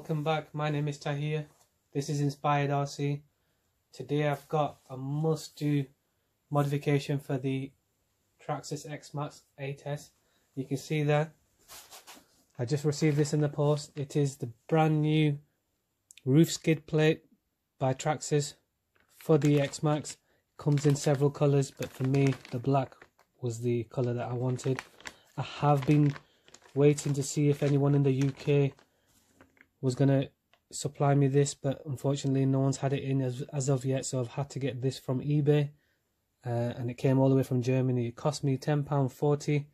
welcome back. My name is Tahir. This is Inspired RC. Today I've got a must-do modification for the Traxxas Xmaxx 8S. You can see there, I just received this in the post. It is the brand new roof skid plate by Traxxas for the Xmaxx. Comes in several colours, but for me the black was the colour that I wanted. I have been waiting to see if anyone in the UK was going to supply me this, but unfortunately no one's had it in as of yet, so I've had to get this from eBay, and it came all the way from Germany. It cost me £10.40.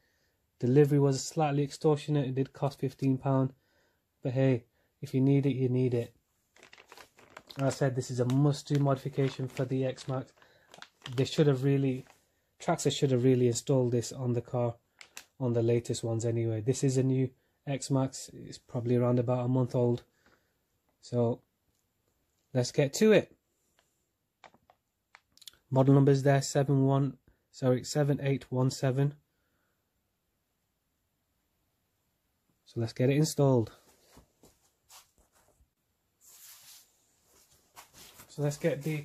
Delivery was slightly extortionate. It did cost £15, but hey, if you need it, you need it. As I said, this is a must-do modification for the Xmaxx. Traxxas should have really installed this on the car, on the latest ones anyway. This is a new Xmaxx. It's probably around about a month old, so let's get to it. Model number is there, 7817. So let's get it installed. So let's get the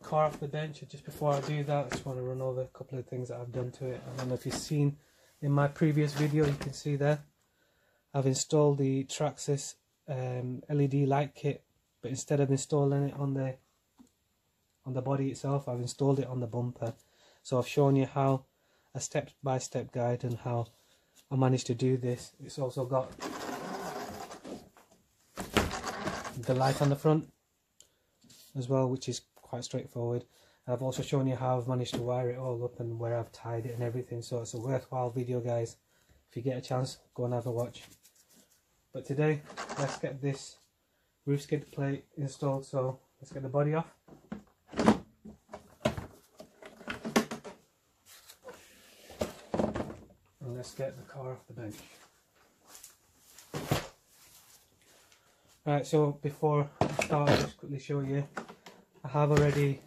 car off the bench. Just before I do that, I just want to run over a couple of things that I've done to it. I don't know if you've seen in my previous video, you can see there I've installed the Traxxas LED light kit, but instead of installing it on the body itself, I've installed it on the bumper. So I've shown you how a step-by-step guide and how I managed to do this. It's also got the light on the front as well, which is quite straightforward. I've also shown you how I've managed to wire it all up and where I've tied it and everything, so it's a worthwhile video, guys. If you get a chance, go and have a watch. But today, let's get this roof skid plate installed, so let's get the body off. And let's get the car off the bench. Right, so before I start, I'll just quickly show you. I have already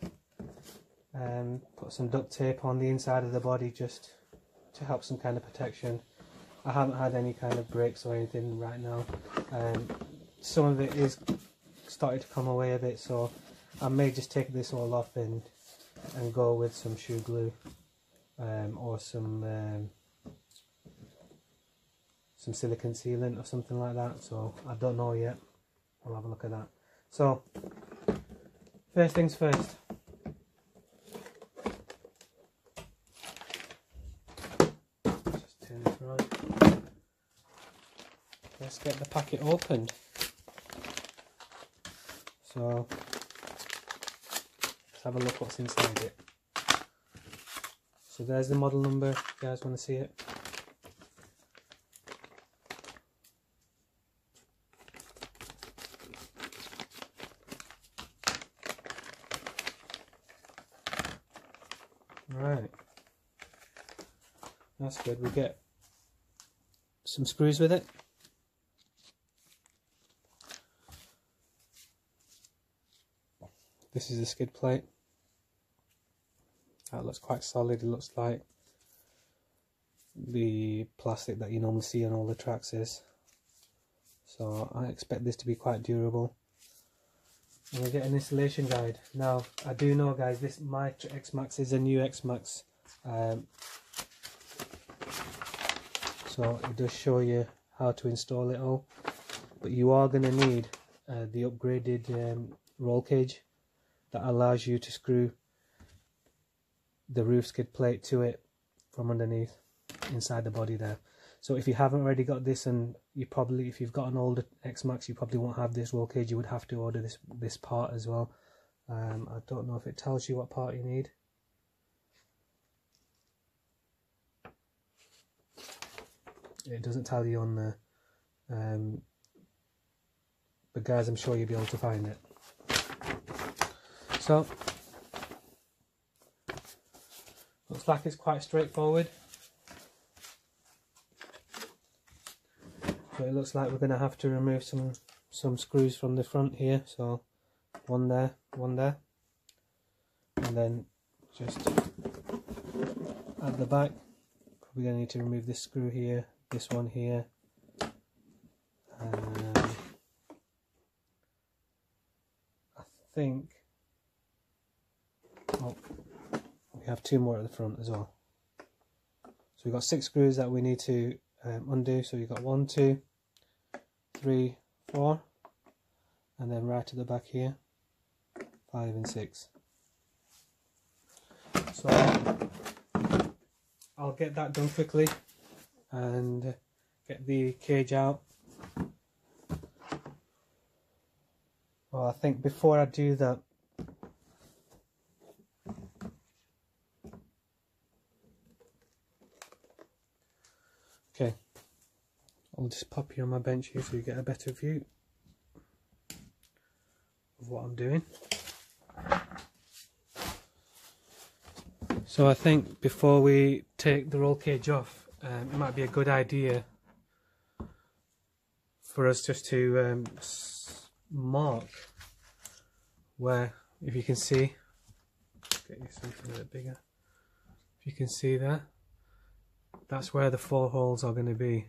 put some duct tape on the inside of the body just to help some kind of protection. I haven't had any kind of breaks or anything right now. Some of it is starting to come away a bit, so I may just take this all off and go with some shoe glue or some silicone sealant or something like that. So I don't know yet. We'll have a look at that. So first things first. Just turn this around. Let's get the packet opened. So let's have a look what's inside it. So there's the model number, if you guys want to see it. Right, that's good. We get some screws with it. This is the skid plate. That looks quite solid. It looks like the plastic that you normally see on all the Traxxas. So I expect this to be quite durable. And we get an installation guide. Now I do know, guys, my Xmaxx is a new Xmaxx, so it does show you how to install it all, but you are going to need the upgraded roll cage that allows you to screw the roof skid plate to it from underneath inside the body there. So if you haven't already got this, and you probably, if you've got an older Xmaxx, you probably won't have this roll cage. You would have to order this part as well. I don't know if it tells you what part you need. It doesn't tell you on the but guys, I'm sure you'll be able to find it. So looks like it's quite straightforward. So it looks like we're going to have to remove some screws from the front here. So one there, and then just at the back, probably going to need to remove this screw here, this one here, 2 more at the front as well. So we've got 6 screws that we need to undo. So you've got 1, 2, 3, 4, and then right at the back here, 5 and 6. So I'll get that done quickly and get the cage out. Well, I think before I do that, okay, I'll just pop you on my bench here so you get a better view of what I'm doing. So I think before we take the roll cage off, it might be a good idea for us just to mark where, if you can see, get you something a bit bigger, if you can see there, that's where the 4 holes are going to be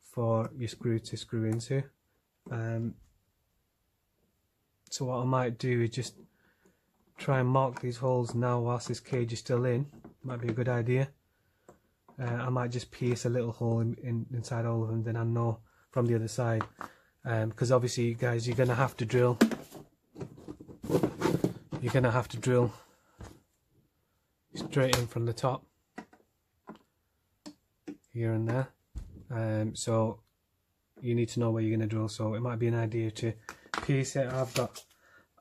for your screw to screw into. So what I might do is just try and mark these holes now whilst this cage is still in. Might be a good idea. I might just pierce a little hole inside all of them, then I know from the other side, because obviously guys, you're gonna have to drill straight in from the top here and there, so you need to know where you're going to drill. So it might be an idea to piece it. I've got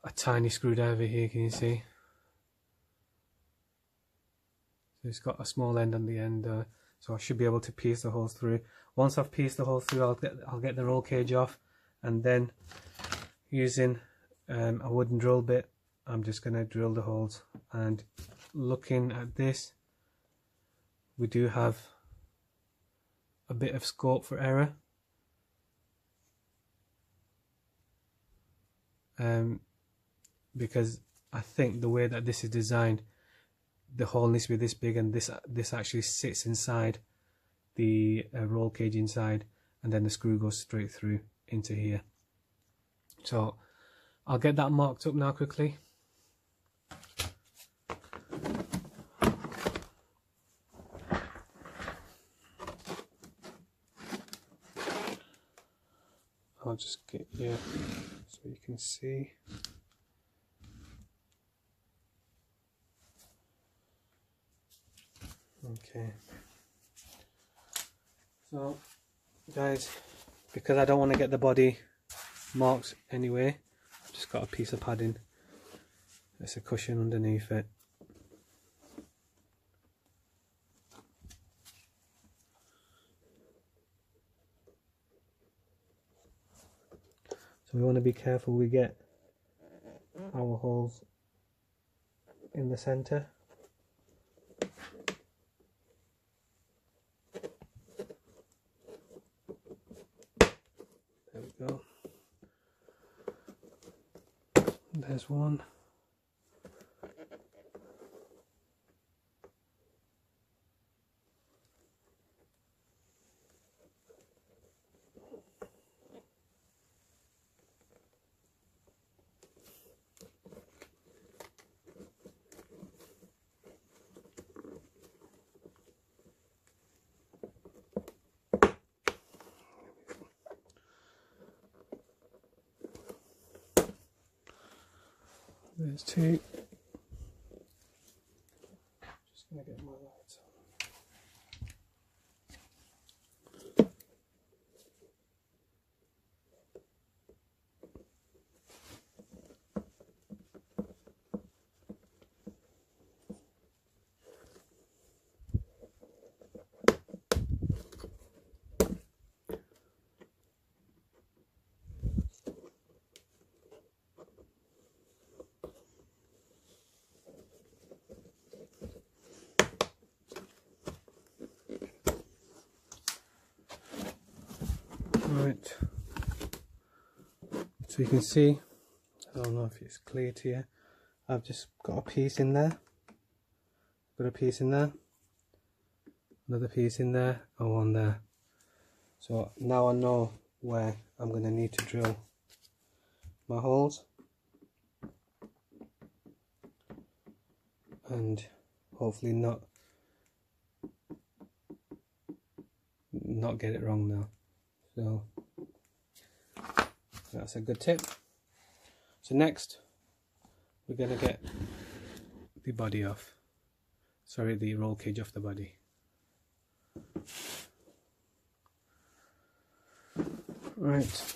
a tiny screwdriver here, can you see? So it's got a small end on the end, so I should be able to piece the holes through. Once I've pieced the hole through, I'll get the roll cage off, and then using a wooden drill bit, I'm just going to drill the holes. And looking at this, we do have a bit of scope for error, because I think the way that this is designed, the hole needs to be this big, and this actually sits inside the roll cage inside, and then the screw goes straight through into here. So I'll get that marked up now quickly. I'll just get you so you can see. Okay. So guys, because I don't want to get the body marked anyway, I've just got a piece of padding. There's a cushion underneath it. So we want to be careful we get our holes in the center. There we go. There's one. There's 2. Just gonna get my lights on. Right, so you can see, I don't know if it's clear to you, I've just got a piece in there, got a piece in there, another piece in there, and one there. So now I know where I'm going to need to drill my holes, and hopefully not get it wrong now. So that's a good tip. So next we're going to get the body off, sorry, the roll cage off the body. Right.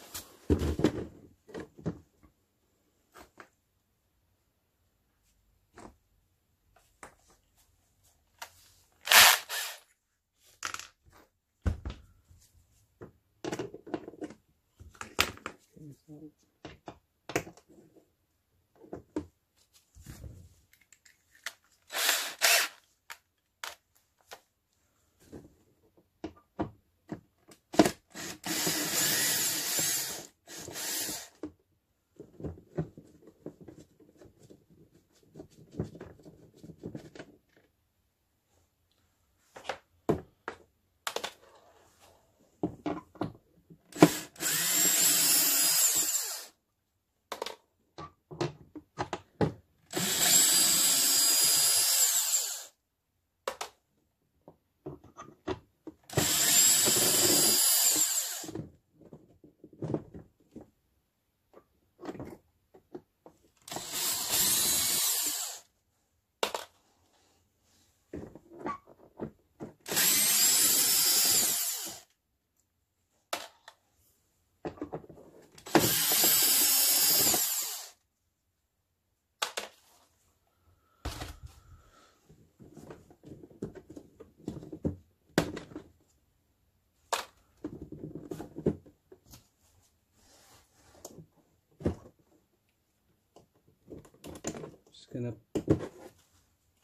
Just gonna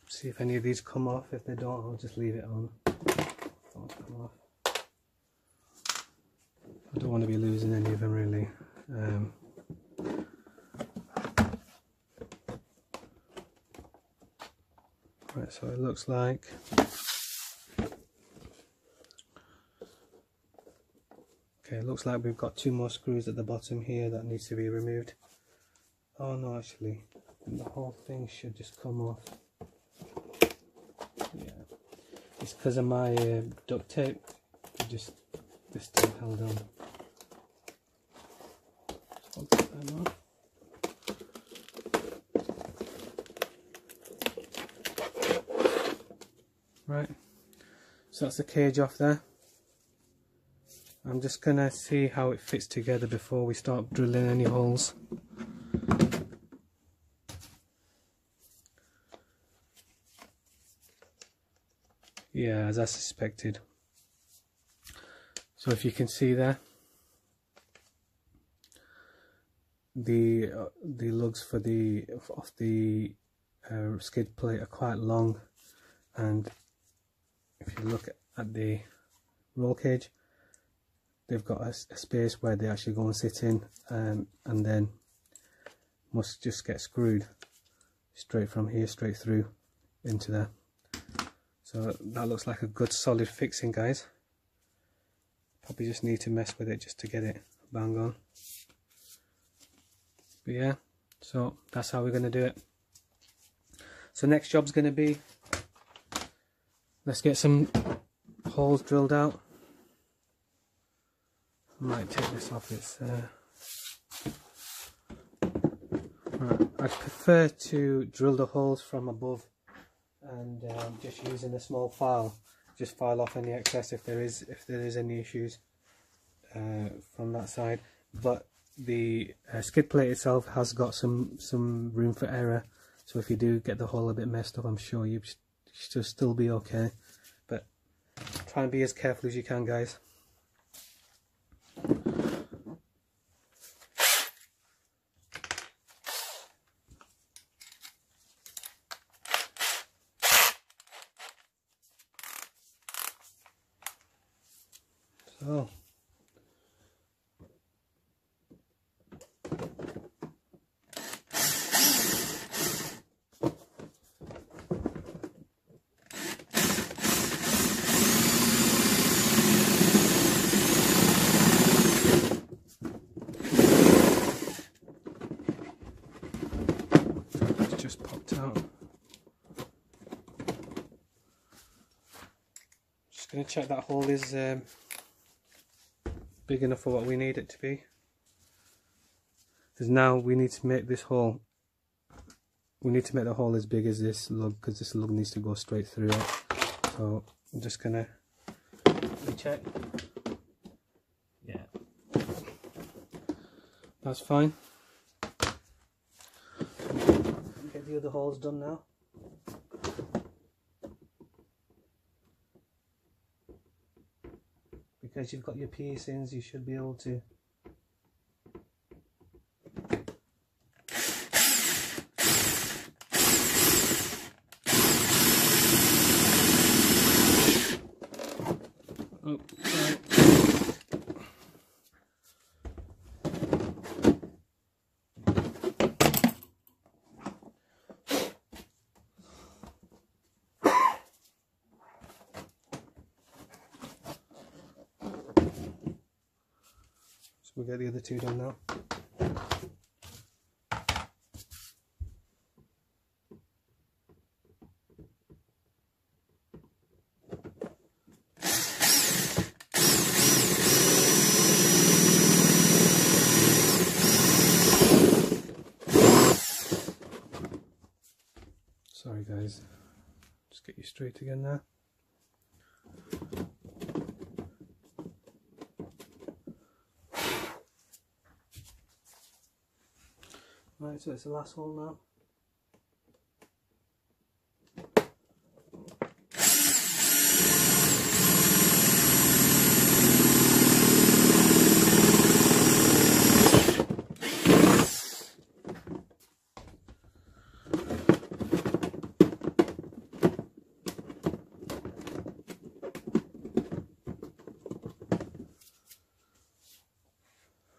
see if any of these come off. If they don't, I'll just leave it on. Don't come off. I don't want to be losing any of them really. Right, so it looks like it looks like we've got 2 more screws at the bottom here that needs to be removed. Oh no, actually the whole thing should just come off. Yeah, it's because of my duct tape. This still held on. So I'll get that off. Right, so that's the cage off there. I'm just gonna see how it fits together before we start drilling any holes. Yeah, as I suspected. So if you can see there, the lugs for the skid plate are quite long, and if you look at the roll cage, they've got a space where they actually go and sit in, and then must just get screwed straight from here straight through into there. So that looks like a good solid fixing, guys. Probably just need to mess with it just to get it bang on. But yeah, so that's how we're going to do it. So next job's going to be, let's get some holes drilled out. I might take this off. It's right. I prefer to drill the holes from above, and just using a small file, just file off any excess if there is any issues from that side. But the skid plate itself has got some room for error, so if you do get the hole a bit messed up, I'm sure you should still be okay. But try and be as careful as you can, guys. So it's just popped out. Just going to check that hole is big enough for what we need it to be. Because now we need to make this hole, we need to make the hole as big as this lug, because this lug needs to go straight through it. So I'm just going to check. Yeah, that's fine. Get the other holes done now. Because you've got your piercings, you should be able to we'll get the other two done now. Sorry guys, just get you straight again now. Right, so it's the last hole now.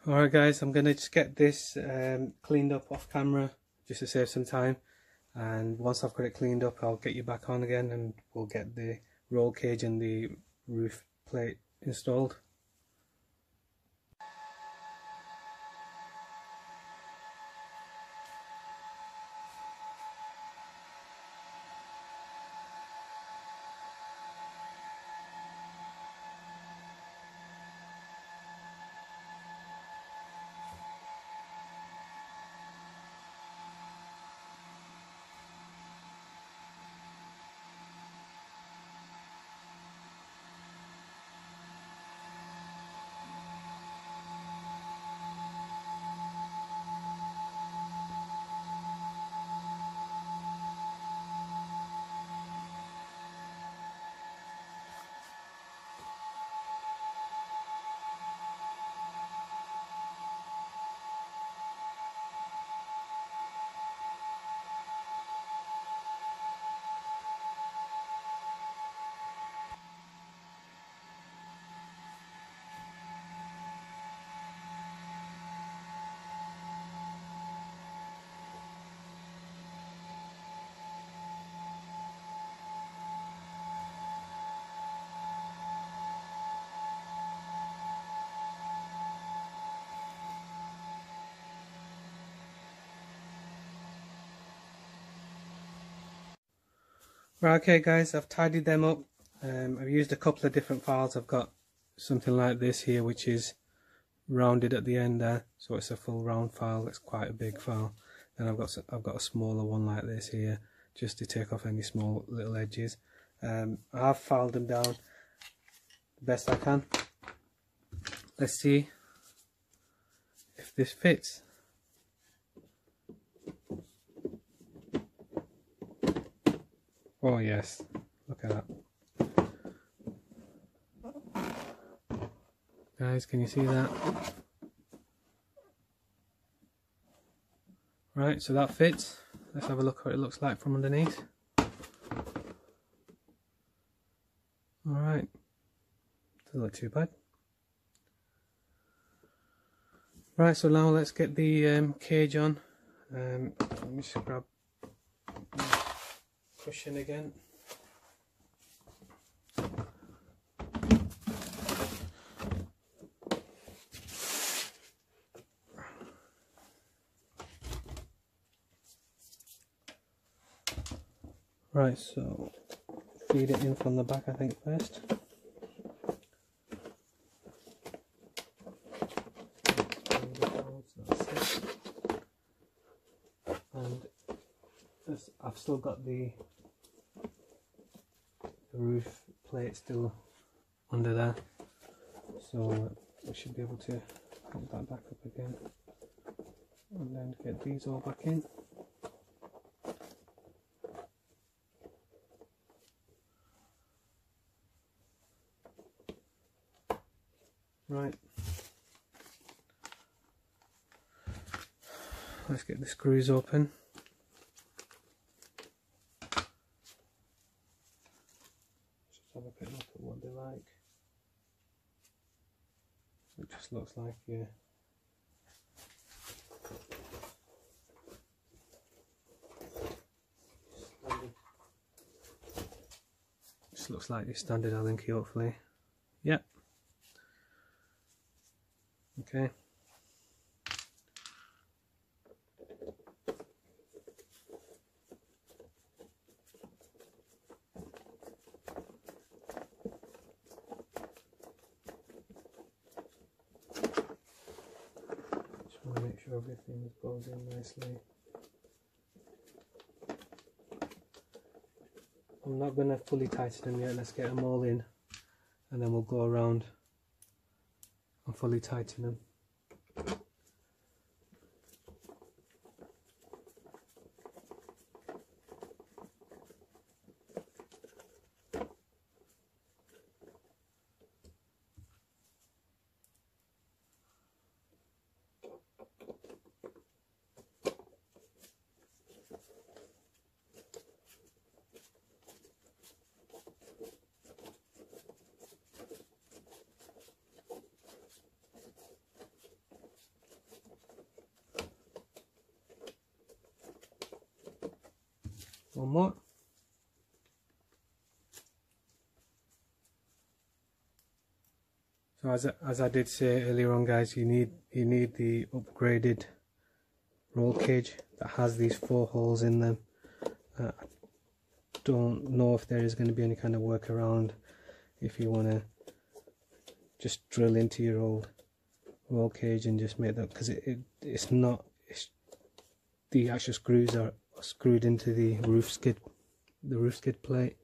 Alright guys, I'm going to just get this cleaned up off camera just to save some time, and once I've got it cleaned up I'll get you back on again and we'll get the roll cage and the roof plate installed. Right, okay guys, I've tidied them up. I've used a couple of different files. I've got something like this here which is rounded at the end there, so it's a full round file. It's quite a big file. Then I've got a smaller one like this here, just to take off any small little edges. I've filed them down the best I can. Let's see if this fits. Oh yes, look at that. Guys, can you see that? Right, so that fits. Let's have a look what it looks like from underneath. Alright, doesn't look too bad. Right, so now let's get the cage on. Let me just grab cushion again. Right, so feed it in from the back I think first. still got the roof plate still under there, so we should be able to put that back up again and then get these all back in. Right, let's get the screws open. Just have a quick look at what they're like. It just looks like, yeah, just looks like your standard Allen key, hopefully. Yep. Okay. Just want to make sure everything is bolted in nicely. I'm not going to fully tighten them yet. Let's get them all in and then we'll go around and fully tighten them. One more. So as I did say earlier on, guys, you need the upgraded roll cage that has these 4 holes in them. I don't know if there is going to be any kind of workaround if you want to just drill into your old roll cage and just make that, because it's not, the actual screws are screwed into the roof skid plate,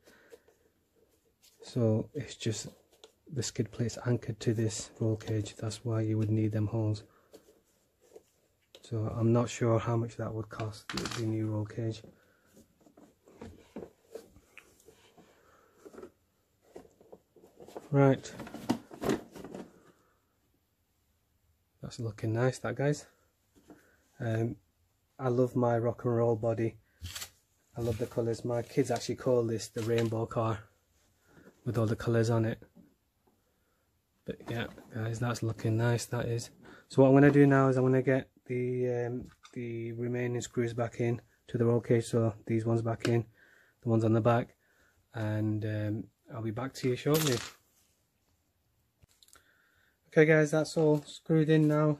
so it's just the skid plate's anchored to this roll cage. That's why you would need them holes. So I'm not sure how much that would cost, the new roll cage. Right, that's looking nice, that, guys. I love my rock and roll body. I love the colours. My kids actually call this the rainbow car with all the colours on it. But yeah, guys, that's looking nice, that is. So what I'm going to do now is I'm going to get the remaining screws back in to the roll cage. So these ones back in, the ones on the back, and I'll be back to you shortly. Okay, guys, that's all screwed in now.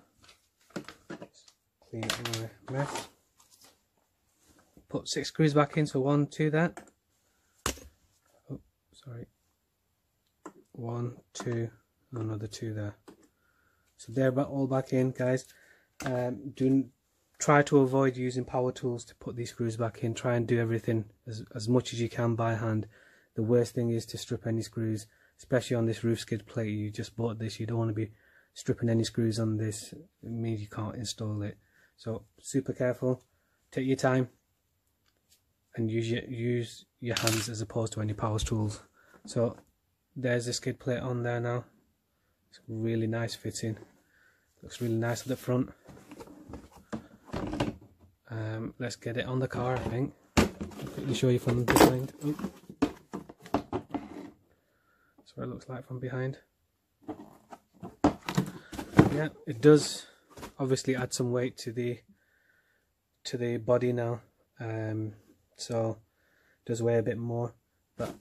Clean up my mess. Put 6 screws back in, so 1, 2 there. Oh, sorry. 1, 2, another 2 there. So they're all back in, guys. Try to avoid using power tools to put these screws back in. Try and do everything as much as you can by hand. The worst thing is to strip any screws, especially on this roof skid plate. You just bought this, you don't want to be stripping any screws on this. It means you can't install it. So super careful, take your time, and use your hands as opposed to any power tools. So there's the skid plate on there now. It's really nice fitting. Looks really nice at the front. Let's get it on the car, I think. I'll quickly show you from behind. Oh. That's what it looks like from behind. Yeah, it does obviously add some weight to the body now. So it does weigh a bit more, but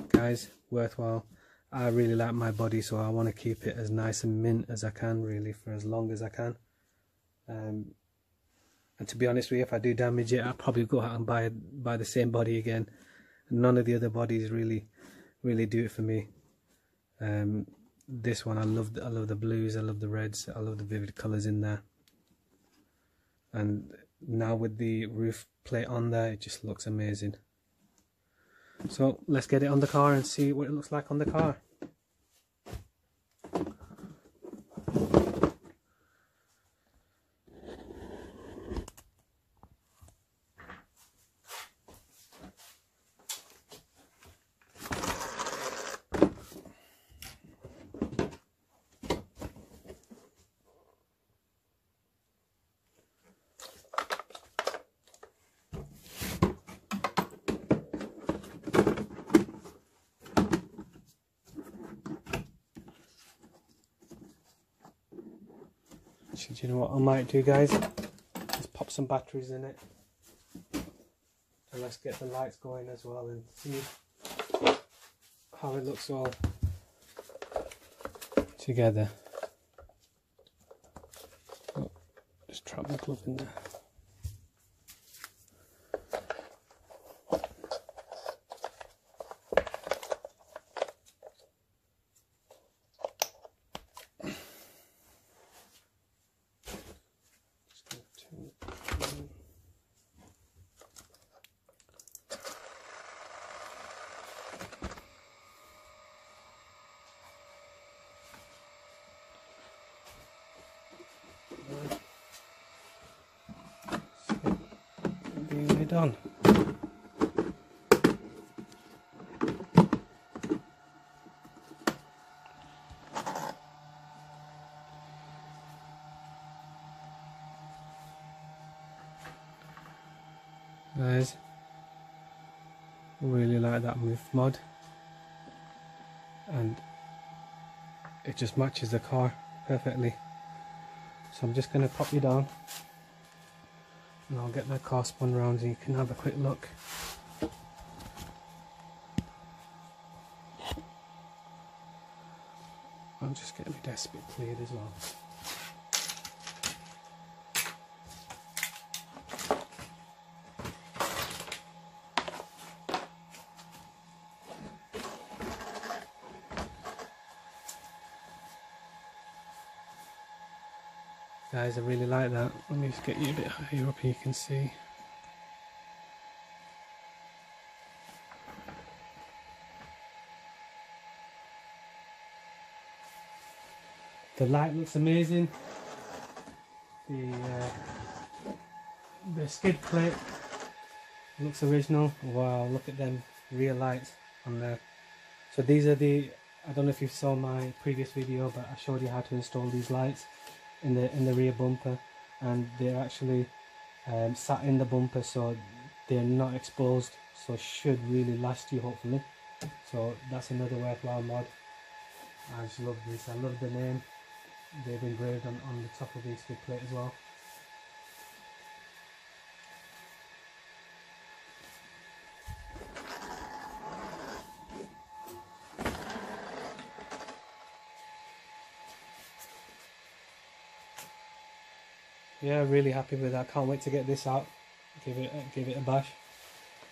guys, worthwhile. I really like my body, so I want to keep it as nice and mint as I can, really, for as long as I can. And to be honest with you, if I do damage it, I'll probably go out and buy the same body again. None of the other bodies really do it for me. This one, I love the blues, I love the reds, I love the vivid colours in there. And Now with the roof plate on there, it just looks amazing. So let's get it on the car and see what it looks like on the car. Do you know what I might do, guys? Just pop some batteries in it, and let's get the lights going as well and see how it looks all together. Oh, just trap my glove in there. Being done. Guys, really like that roof mod, and it just matches the car perfectly. So I'm just going to pop you down and I'll get the car spun round so you can have a quick look. I'll just get my desk bit cleared as well. Guys, I really like that. Let me just get you a bit higher up here, you can see. The light looks amazing. The skid plate looks original. Wow, look at them rear lights on there. So these are the, I don't know if you saw my previous video, but I showed you how to install these lights in the rear bumper, and they're actually sat in the bumper, so they're not exposed, so should really last you, hopefully. So that's another worthwhile mod. I just love this. I love the name they've engraved on the top of the skid plate as well. Yeah, really happy with that. Can't wait to get this out. Give it a bash.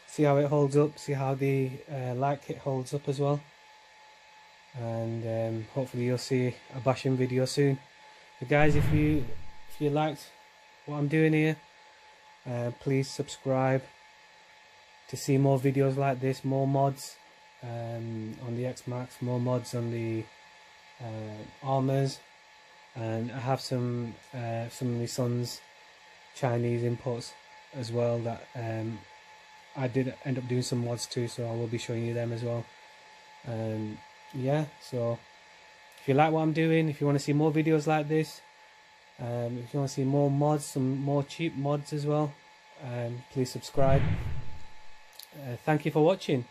See how it holds up. See how the light kit holds up as well. And hopefully you'll see a bashing video soon. But guys, if you liked what I'm doing here, please subscribe to see more videos like this, more mods on the Xmaxx, more mods on the armors. And I have some of my son's Chinese imports as well that I did end up doing some mods too, so I will be showing you them as well. Yeah, so if you like what I'm doing, if you want to see more videos like this, if you want to see more mods, some more cheap mods as well, please subscribe. Thank you for watching,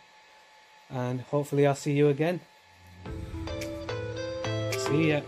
and hopefully I'll see you again. See ya.